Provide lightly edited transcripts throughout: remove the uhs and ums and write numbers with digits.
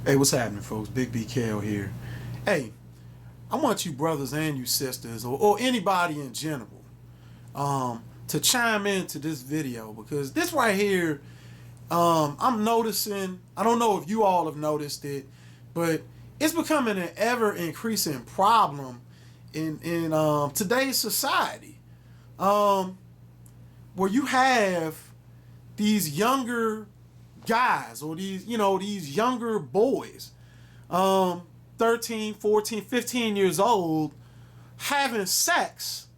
Hey, what's happening, folks? Big B Kale here. Hey, I want you brothers and you sisters, or anybody in general, to chime into this video because this right here, I'm noticing. I don't know if you all have noticed it, but it's becoming an ever increasing problem in today's society, where you have these younger guys or these younger boys, 13, 14, 15 years old, having sex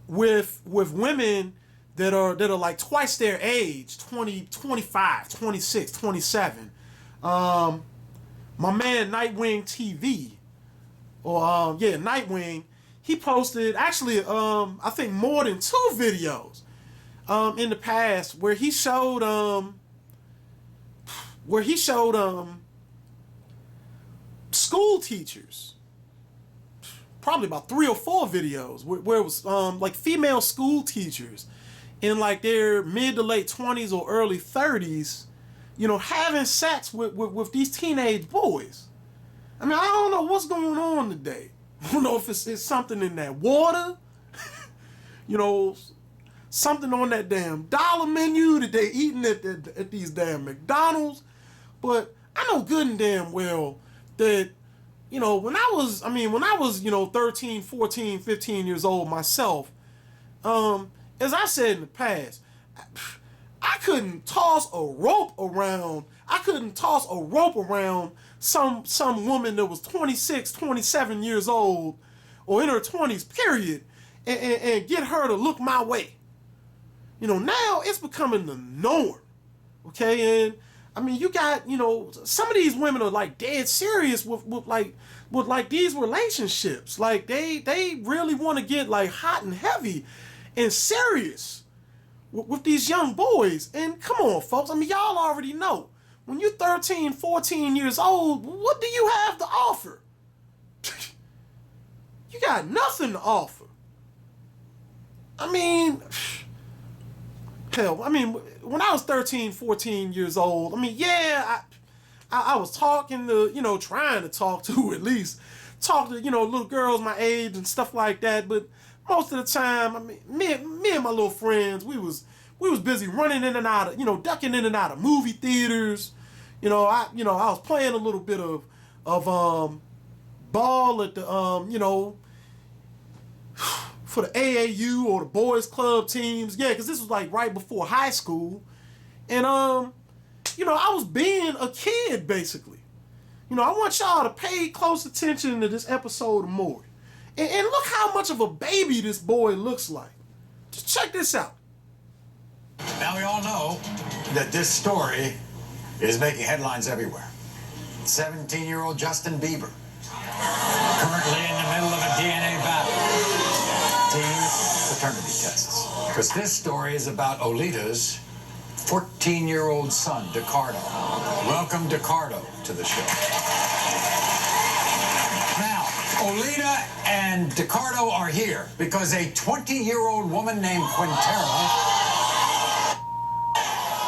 with women that are like twice their age, 20, 25, 26, 27. My man Nightwing TV, Nightwing, he posted actually I think more than 2 videos in the past where he showed school teachers, probably about 3 or 4 videos where it was like female school teachers in like their mid to late 20s or early 30s, having sex with these teenage boys. I mean, I don't know what's going on today. I don't know if it's something in that water, something on that damn dollar menu that they eating at these damn McDonald's. But I know good and damn well that, when I was 13, 14, 15 years old myself, as I said in the past, I couldn't toss a rope around. I couldn't toss a rope around some woman that was 26, 27 years old or in her 20s, period, and get her to look my way. Now it's becoming the norm. Okay, and I mean, you got, some of these women are like dead serious with these relationships. Like they really want to get like hot and heavy and serious with these young boys. And come on, folks. I mean, y'all already know when you're 13, 14 years old, what do you have to offer? You got nothing to offer. I mean, hell, when I was 13, 14 years old, I was talking to, trying to talk to at least, talk to, little girls my age and stuff like that. But most of the time, me and my little friends, we was busy running in and out of, ducking in and out of movie theaters. I was playing a little bit of ball at the, for the AAU or the boys club teams. Yeah, because this was like right before high school. And, I was being a kid, basically. I want y'all to pay close attention to this episode more. And look how much of a baby this boy looks like. Just check this out. Now we all know that this story is making headlines everywhere. 17-year-old Justin Bieber, currently in the middle of a DNA battle. Teen paternity tests. Because this story is about Olita's 14-year-old son, Decardo. Welcome, Decardo, to the show. Now, Olita and Decardo are here because a 20-year-old woman named Quintero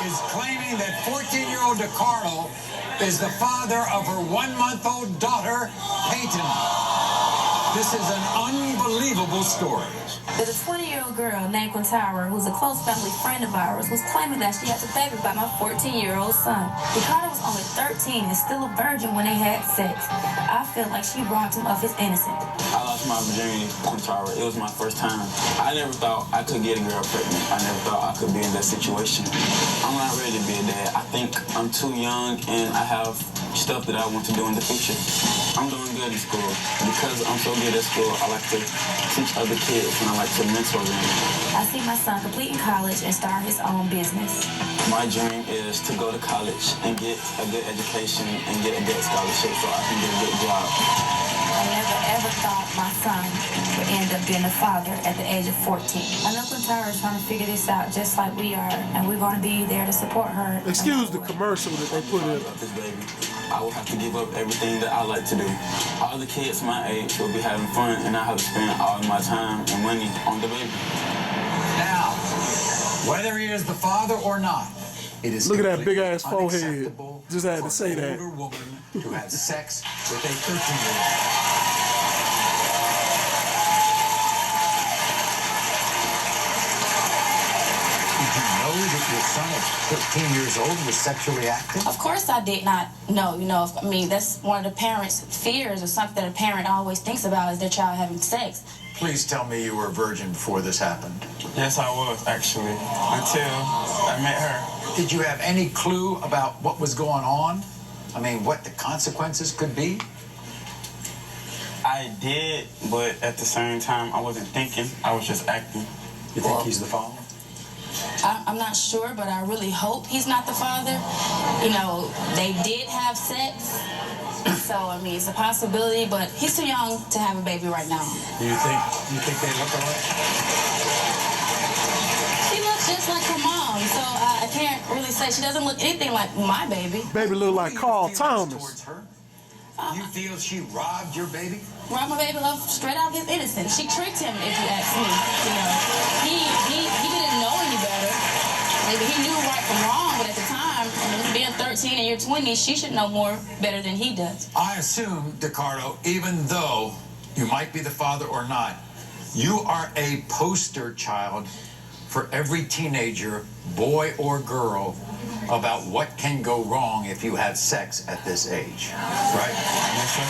is claiming that 14-year-old Decardo is the father of her 1-month-old daughter, Peyton. This is an unbelievable story. There's a 20-year-old girl named Quintero, who's a close family friend of ours, was claiming that she had a baby by my 14-year-old son. Decardo was only 13 and still a virgin when they had sex. I feel like she robbed him of his innocence. I lost my virginity, Quintero. It was my first time. I never thought I could get a girl pregnant. I never thought I could be in that situation. I'm not ready to be a dad. I think I'm too young and I have stuff that I want to do in the future. I'm doing good in school. Because I'm so good at school, I like to teach other kids and I like to mentor them. I see my son completing college and start his own business. My dream is to go to college and get a good education and get a good scholarship so I can get a good job. I never ever thought my son would end up being a father at the age of 14. I know Quintero is trying to figure this out just like we are, and we're going to be there to support her. Excuse the commercial that they put in. This baby, I will have to give up everything that I like to do. All the kids my age will be having fun, and I have to spend all my time and money on the baby. Now, whether he is the father or not, It is Look at that completely big-ass forehead. unacceptable Just had to for say an that. older woman to have sex with a 13-year-old. Did you know that your son at 13 years old was sexually active? Of course I did not know, I mean, that's one of the parents' fears or something that a parent always thinks about is their child having sex. Please tell me you were a virgin before this happened. Yes, I was, actually, until I met her. Did you have any clue about what was going on? I mean, what the consequences could be? I did, but at the same time, I wasn't thinking. I was just acting. You think he's the father? I'm not sure, but I really hope he's not the father. They did have sex, so I mean it's a possibility, but he's too young to have a baby right now. Do you think they look alike? She looks just like her mom, so I can't really say she doesn't look anything like my baby. Baby look like Carl Thomas. Towards her? You feel she robbed your baby? Robbed my baby of straight out his innocence. She tricked him, if you ask me. He didn't know any better. Maybe he knew right from wrong, but at the time, being 13 and you're 20, she should know more better than he does. I assume, DeCarlo, even though you might be the father or not, you are a poster child for every teenager, boy or girl, about what can go wrong if you have sex at this age, right? Yes, sir.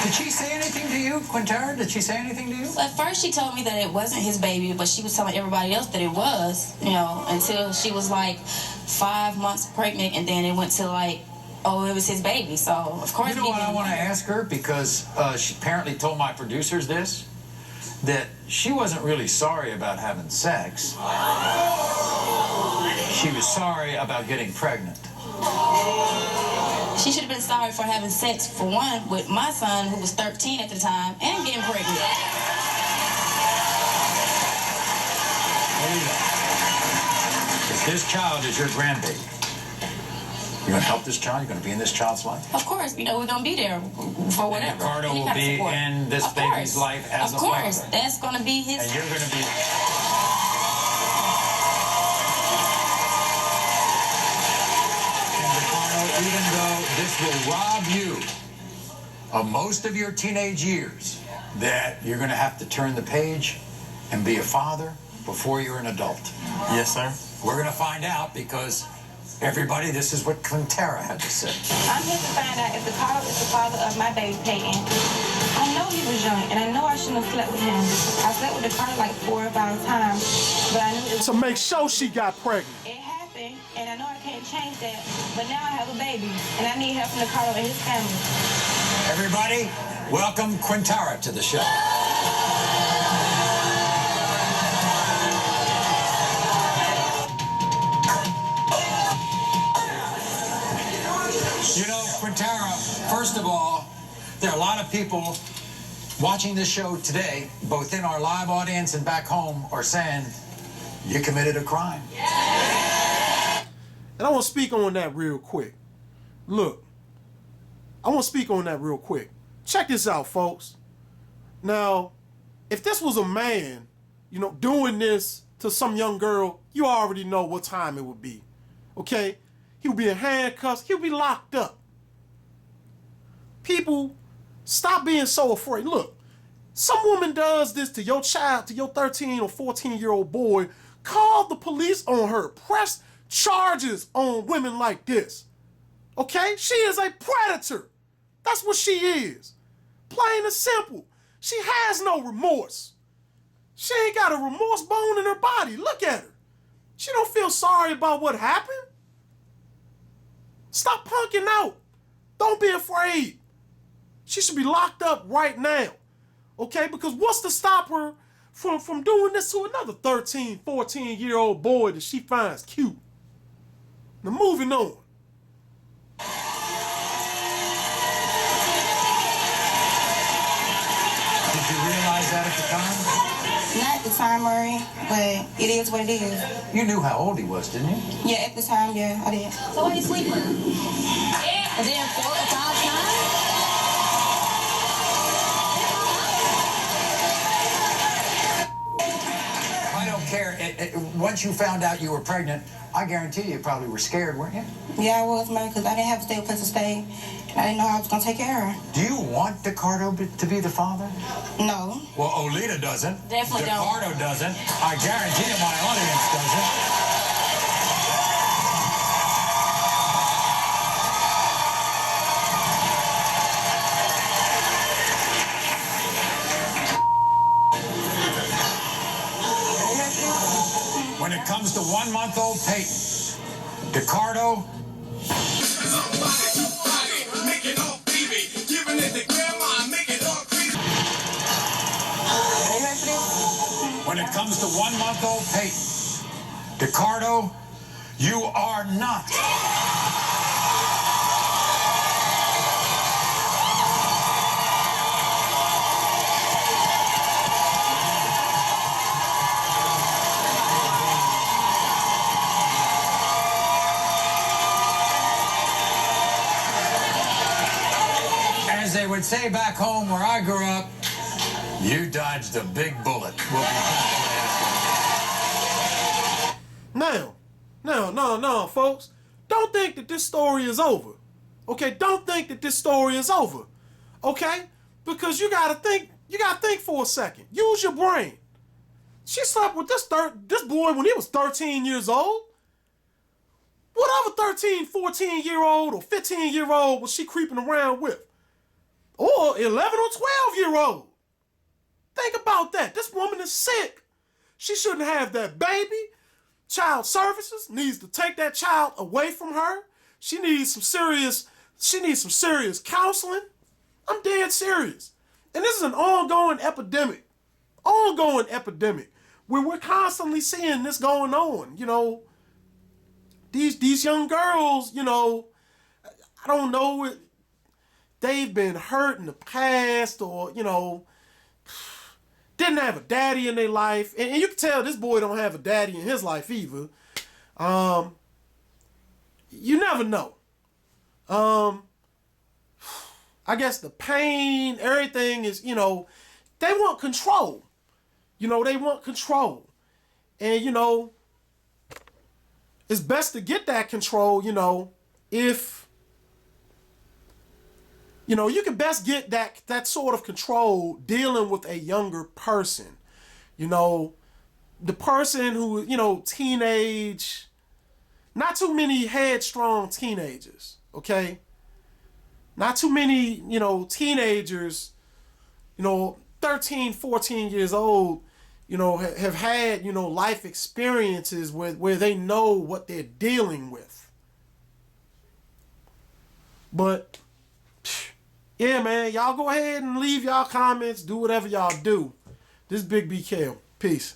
Did she say anything to you, Quintara? Did she say anything to you? At first, she told me that it wasn't his baby, but she was telling everybody else that it was, until she was like 5 months pregnant, and then it went to like, oh, it was his baby. So, of course, You know what I want to ask her? Because she apparently told my producers this, that she wasn't really sorry about having sex. She was sorry about getting pregnant. She should have been sorry for having sex, for one, with my son, who was 13 at the time, and getting pregnant. If this child is your grandbaby, you're going to help this child? You're going to be in this child's life? Of course, we're going to be there for whatever. Ricardo Any will kind of be support. in this Of baby's course. life as Of a course, father. that's going to be his. And you're going to be... And Ricardo, even though this will rob you of most of your teenage years, that you're going to have to turn the page and be a father before you're an adult. Yes, sir. We're going to find out because everybody, this is what Quintara had to say. I'm here to find out if DeCarlo is the father of my baby Peyton. I know he was young, and I know I shouldn't have slept with him. I slept with DeCarlo like 4 or 5 times, but I knew it was... To make sure she got pregnant. It happened, and I know I can't change that, but now I have a baby, and I need help from DeCarlo and his family. Everybody, welcome Quintara to the show. You know, Quintara, first of all, there are a lot of people watching this show today, both in our live audience and back home, are saying you committed a crime. And I want to speak on that real quick. Look, I want to speak on that real quick. Check this out, folks. Now, if this was a man, doing this to some young girl, you already know what time it would be. Okay? He would be in handcuffs. He would be locked up. People, stop being so afraid. Look, some woman does this to your child, to your 13 or 14-year-old boy. Call the police on her. Press charges on women like this. Okay? She is a predator. That's what she is. Plain and simple. She has no remorse. She ain't got a remorse bone in her body. Look at her. She don't feel sorry about what happened. Stop punking out. Don't be afraid. She should be locked up right now. Okay? Because what's to stop her from doing this to another 13, 14-year-old boy that she finds cute? Now moving on. Did you realize that at the time? Not at the time, Murray, but it is what it is. You knew how old he was, didn't you? Yeah, at the time, yeah, I did. So where you sleeping? And then 4 or 5 times? I don't care. Once you found out you were pregnant, I guarantee you probably were scared, weren't you? Yeah, I was, man, because I didn't have a stable place to stay. And I didn't know how I was going to take care of her. Do you want DeCardo to be the father? No. Well, Olita doesn't. Definitely don't. DeCardo doesn't. I guarantee you my audience doesn't. When it comes to 1-month-old Peyton, DeCardo. When it comes to 1-month-old Peyton, DeCardo, you are not. As they would say back home where I grew up, you dodged a big bullet. We'll be back. Now, folks, don't think that this story is over. Okay, don't think that this story is over. Okay, because you gotta think for a second. Use your brain. She slept with this boy when he was 13 years old. What other 13, 14-year-old or 15-year-old was she creeping around with? Or 11 or 12-year-old. Think about that. This woman is sick. She shouldn't have that baby. Child Services needs to take that child away from her. She needs some serious counseling. I'm dead serious. And this is an ongoing epidemic. Where we're constantly seeing this going on. You know, these young girls, you know, I don't know, they've been hurt in the past, or, you know, didn't have a daddy in their life. And you can tell this boy don't have a daddy in his life either. You never know. I guess the pain, everything is, you know, they want control. You know, they want control. And, you know, it's best to get that control, you know, if, you know, you can best get that sort of control dealing with a younger person. You know, the person who, you know, teenage, not too many headstrong teenagers, okay? Not too many, you know, teenagers, you know, 13, 14 years old, you know, have had, you know, life experiences where they know what they're dealing with. But, yeah, man, y'all go ahead and leave y'all comments. Do whatever y'all do. This is Big BK. Peace.